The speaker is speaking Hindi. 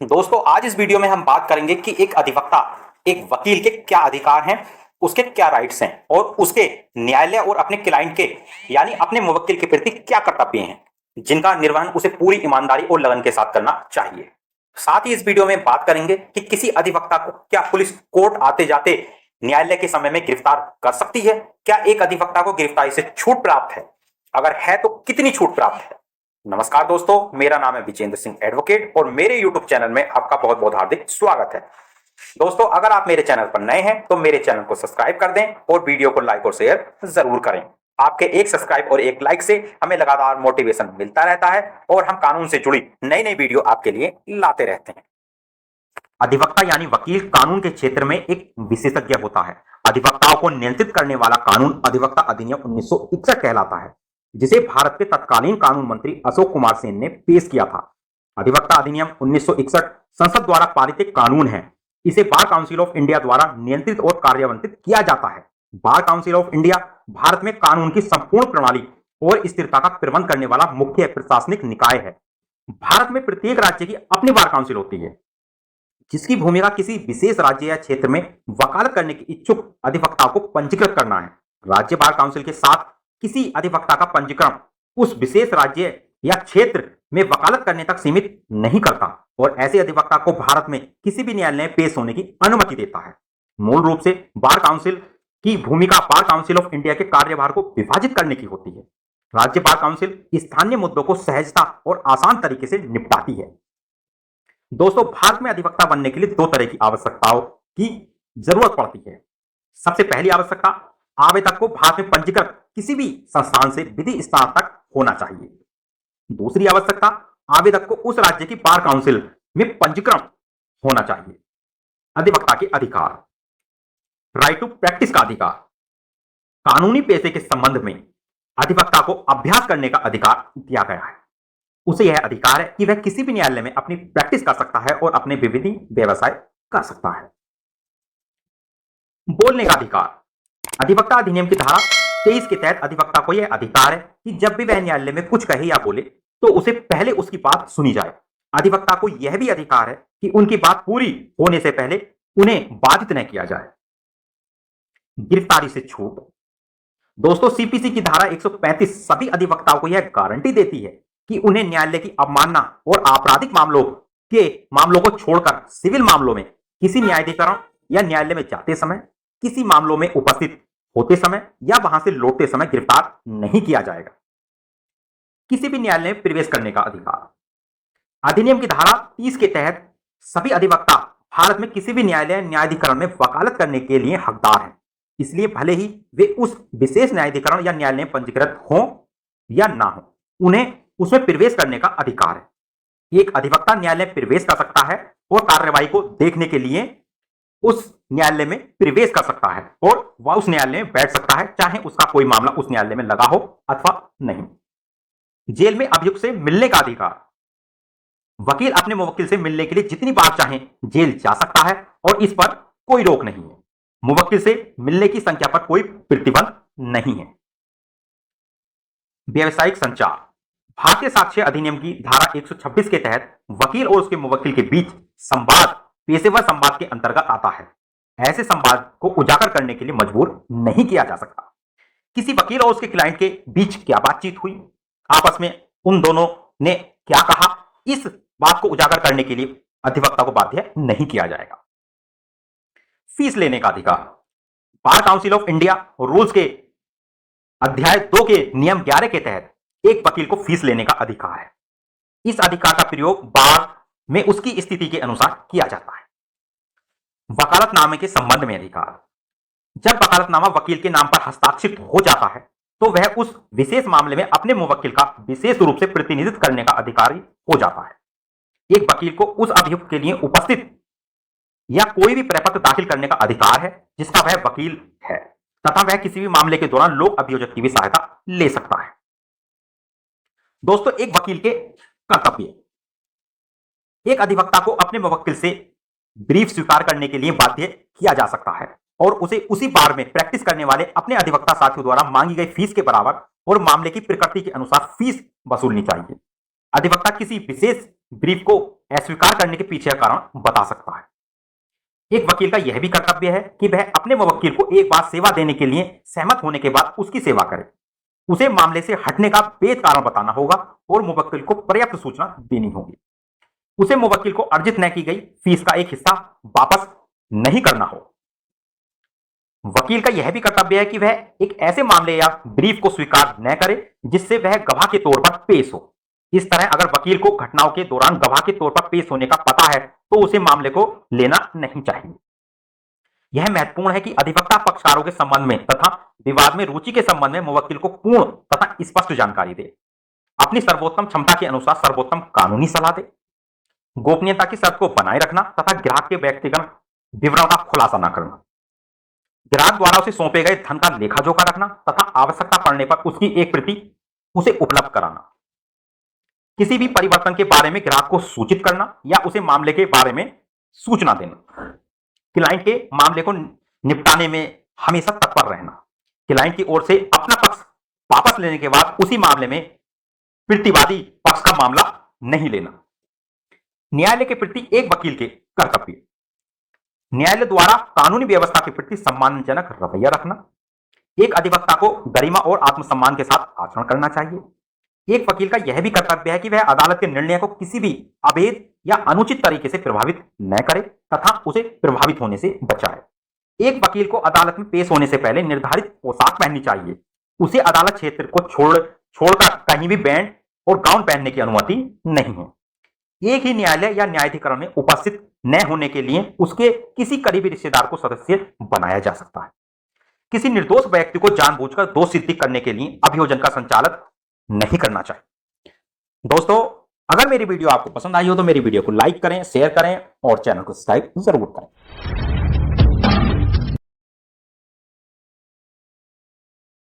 दोस्तों आज इस वीडियो में हम बात करेंगे कि एक अधिवक्ता एक वकील के क्या अधिकार हैं, उसके क्या राइट्स हैं और उसके न्यायालय और अपने क्लाइंट के यानी अपने मुवक्किल के प्रति क्या कर्तव्य हैं, जिनका निर्वहन उसे पूरी ईमानदारी और लगन के साथ करना चाहिए। साथ ही इस वीडियो में बात करेंगे कि किसी अधिवक्ता को क्या पुलिस कोर्ट आते जाते न्यायालय के समय में गिरफ्तार कर सकती है, क्या एक अधिवक्ता को गिरफ्तारी से छूट प्राप्त है, अगर है तो कितनी छूट प्राप्त है। नमस्कार दोस्तों, मेरा नाम है विजेंद्र सिंह एडवोकेट और मेरे YouTube चैनल में आपका बहुत बहुत हार्दिक स्वागत है। दोस्तों अगर आप मेरे चैनल पर नए हैं तो मेरे चैनल को सब्सक्राइब कर दें और वीडियो को लाइक और शेयर जरूर करें। आपके एक सब्सक्राइब और एक लाइक से हमें लगातार मोटिवेशन मिलता रहता है और हम कानून से जुड़ी नई नई वीडियो आपके लिए लाते रहते हैं। अधिवक्ता यानी वकील कानून के क्षेत्र में एक विशेषज्ञ होता है। अधिवक्ताओं को नियंत्रित करने वाला कानून अधिवक्ता अधिनियम 1961 कहलाता है, जिसे भारत के तत्कालीन कानून मंत्री अशोक कुमार सेन ने पेश किया था। अधिवक्ता अधिनियम 1961 संसद द्वारा पारित एक कानून है। इसे बार काउंसिल ऑफ इंडिया द्वारा नियंत्रित और कार्यान्वित किया जाता है। Bar council of India Bharat में कानून की संपूर्ण प्रणाली और स्थिरता का प्रबंध करने वाला मुख्य प्रशासनिक निकाय है। भारत में प्रत्येक राज्य की अपनी बार काउंसिल होती है, जिसकी भूमिका किसी विशेष राज्य या क्षेत्र में वकालत करने के इच्छुक अधिवक्ता को पंजीकृत करना है। राज्य बार काउंसिल के साथ किसी अधिवक्ता का पंजीकरण उस विशेष राज्य या क्षेत्र में वकालत करने तक सीमित नहीं करता और ऐसे अधिवक्ता को भारत में किसी भी न्यायालय में पेश होने की अनुमति देता है। मूल रूप से बार काउंसिल की भूमिका बार काउंसिल ऑफ इंडिया के कार्यभार को विभाजित करने की होती है। राज्य बार काउंसिल स्थानीय मुद्दों को सहजता और आसान तरीके से निपटाती है। दोस्तों भारत में अधिवक्ता बनने के लिए दो तरह की आवश्यकताओं की जरूरत पड़ती है। सबसे पहली आवश्यकता, आवेदक को भारत में पंजीकृत किसी भी संस्थान से विधि स्नातक होना चाहिए। दूसरी आवश्यकता, आवेदक को उस राज्य की बार काउंसिल में पंजीकरण होना चाहिए। अधिवक्ता के अधिकार, राइट टू प्रैक्टिस का अधिकार, कानूनी पेशे के संबंध में अधिवक्ता को अभ्यास करने का अधिकार दिया गया है। उसे यह अधिकार है कि वह किसी भी न्यायालय में अपनी प्रैक्टिस कर सकता है और अपने विविध व्यवसाय कर सकता है। बोलने का अधिकार, अधिवक्ता अधिनियम की धारा 23 के तहत अधिवक्ता को यह अधिकार है कि जब भी वह न्यायालय में कुछ कहे या बोले तो उसे पहले उसकी बात सुनी जाए। अधिवक्ता को यह भी अधिकार है कि उनकी बात पूरी होने से पहले उन्हें बाधित न किया जाए। गिरफ्तारी से छूट, दोस्तों सीपीसी की धारा 135 सभी अधिवक्ताओं को यह गारंटी देती है कि उन्हें न्यायालय की अवमानना और आपराधिक मामलों को छोड़कर सिविल मामलों में किसी न्यायाधिकरण या न्यायालय में जाते समय, किसी मामलों में उपस्थित होते समय या वहां से लौटते समय गिरफ्तार नहीं किया जाएगा। किसी भी न्यायालय में प्रवेश करने का अधिकार, अधिनियम की धारा 30 के तहत सभी अधिवक्ता भारत में किसी भी न्यायालय न्यायाधिकरण में वकालत करने के लिए हकदार हैं। इसलिए भले ही वे उस विशेष न्यायाधिकरण या न्यायालय में पंजीकृत हों या ना हो, उन्हें उसमें प्रवेश करने का अधिकार है। एक अधिवक्ता न्यायालय में प्रवेश कर सकता है और कार्यवाही को देखने के लिए उस न्यायालय में प्रवेश कर सकता है और वह उस न्यायालय में बैठ सकता है, चाहे उसका कोई मामला उस न्यायालय में लगा हो अथवा नहीं। जेल में अभियुक्त से मिलने का अधिकार, वकील अपने मुवक्किल से मिलने के लिए जितनी बार चाहे जेल जा सकता है और इस पर कोई रोक नहीं है। मुवक्किल से मिलने की संख्या पर कोई प्रतिबंध नहीं है। व्यावसायिक संचार, भारतीय साक्ष्य अधिनियम की धारा 126 के तहत वकील और उसके मुवक्किल के बीच संवाद पेशेवर संवाद के अंतर्गत आता है। ऐसे संवाद को उजागर करने के लिए मजबूर नहीं किया जा सकता। किसी वकील और उसके क्लाइंट के बीच क्या बातचीत हुई, आपस में उन दोनों ने क्या कहा, इस बात को उजागर करने के लिए अधिवक्ता को बाध्य नहीं किया जाएगा। फीस लेने का अधिकार, bar council of India rules के अध्याय 2 के नियम 11 के तहत एक वकील को फीस लेने का अधिकार है। इस अधिकार का प्रयोग बार में उसकी स्थिति के अनुसार किया जाता है। वकालतनामे के संबंध में अधिकार, जब वकालतनामा वकील के नाम पर हस्ताक्षरित हो जाता है तो वह उस विशेष मामले में अपने मुवक्किल का विशेष रूप से प्रतिनिधित्व करने का अधिकारी हो जाता है। एक वकील को उस अभियुक्त के लिए उपस्थित या कोई भी प्रपत्र दाखिल करने का अधिकार है जिसका वह वकील है, तथा वह किसी भी मामले के दौरान लोक अभियोजक की भी सहायता ले सकता है। दोस्तों एक वकील के कर्तव्य, एक अधिवक्ता को अपने मुवक्किल से ब्रीफ स्वीकार करने के लिए बाध्य किया जा सकता है और उसे उसी बार में प्रैक्टिस करने वाले अपने अधिवक्ता साथियों द्वारा मांगी गई फीस के बराबर और मामले की प्रकृति के अनुसार फीस वसूलनी चाहिए। अधिवक्ता किसी विशेष ब्रीफ को अस्वीकार करने के पीछे का कारण बता सकता है। एक वकील का यह भी कर्तव्य है कि वह अपने मुवक्किल को एक बार सेवा देने के लिए सहमत होने के बाद उसकी सेवा करे। उसे मामले से हटने का वेद कारण बताना होगा और मुवक्किल को पर्याप्त सूचना देनी होगी। उसे मुवक्किल को अर्जित न की गई फीस का एक हिस्सा वापस नहीं करना हो। वकील का यह भी कर्तव्य है कि वह एक ऐसे मामले या ब्रीफ को स्वीकार न करे जिससे वह गवाह के तौर पर पेश हो। इस तरह अगर वकील को घटनाओं के दौरान गवाह के तौर पर पेश होने का पता है तो उसे मामले को लेना नहीं चाहिए। यह महत्वपूर्ण है कि अधिवक्ता पक्षकारों के संबंध में तथा विवाद में रुचि के संबंध में मुवक्किल को पूर्ण तथा स्पष्ट जानकारी दे, अपनी सर्वोत्तम क्षमता के अनुसार सर्वोत्तम कानूनी सलाह दे, गोपनीयता की शर्त को बनाए रखना तथा ग्राहक के व्यक्तिगत विवरण का खुलासा न करना, ग्राहक द्वारा उसे सौंपे गए धन का लेखा जोखा रखना तथा आवश्यकता पड़ने पर उसकी एक प्रति उसे उपलब्ध कराना, किसी भी परिवर्तन के बारे में ग्राहक को सूचित करना या उसे मामले के बारे में सूचना देना, क्लाइंट के मामले को निपटाने में हमेशा तत्पर रहना, क्लाइंट की ओर से अपना पक्ष वापस लेने के बाद उसी मामले में प्रतिवादी पक्ष का मामला नहीं लेना। न्यायालय के प्रति एक वकील के कर्तव्य। न्यायालय द्वारा कानूनी व्यवस्था के प्रति सम्मानजनक रवैया रखना। एक अधिवक्ता को गरिमा और आत्मसम्मान के साथ आचरण करना चाहिए। एक वकील का यह भी कर्तव्य है कि वह अदालत के निर्णय को किसी भी अवैध या अनुचित तरीके से प्रभावित न करे तथा उसे प्रभावित होने से बचाए। एक वकील को अदालत में पेश होने से पहले निर्धारित पोशाक पहननी चाहिए। उसे अदालत क्षेत्र को छोड़कर कहीं भी बैंड और गाउन पहनने की अनुमति नहीं है। एक ही न्यायालय या न्यायाधिकरण में उपस्थित न होने के लिए उसके किसी करीबी रिश्तेदार को सदस्य बनाया जा सकता है। किसी निर्दोष व्यक्ति को जानबूझकर दोष सिद्धि करने के लिए अभियोजन का संचालन नहीं करना चाहिए। दोस्तों, अगर मेरी वीडियो आपको पसंद आई हो तो मेरी वीडियो को लाइक करें, शेयर करें और चैनल को सब्सक्राइब जरूर करें।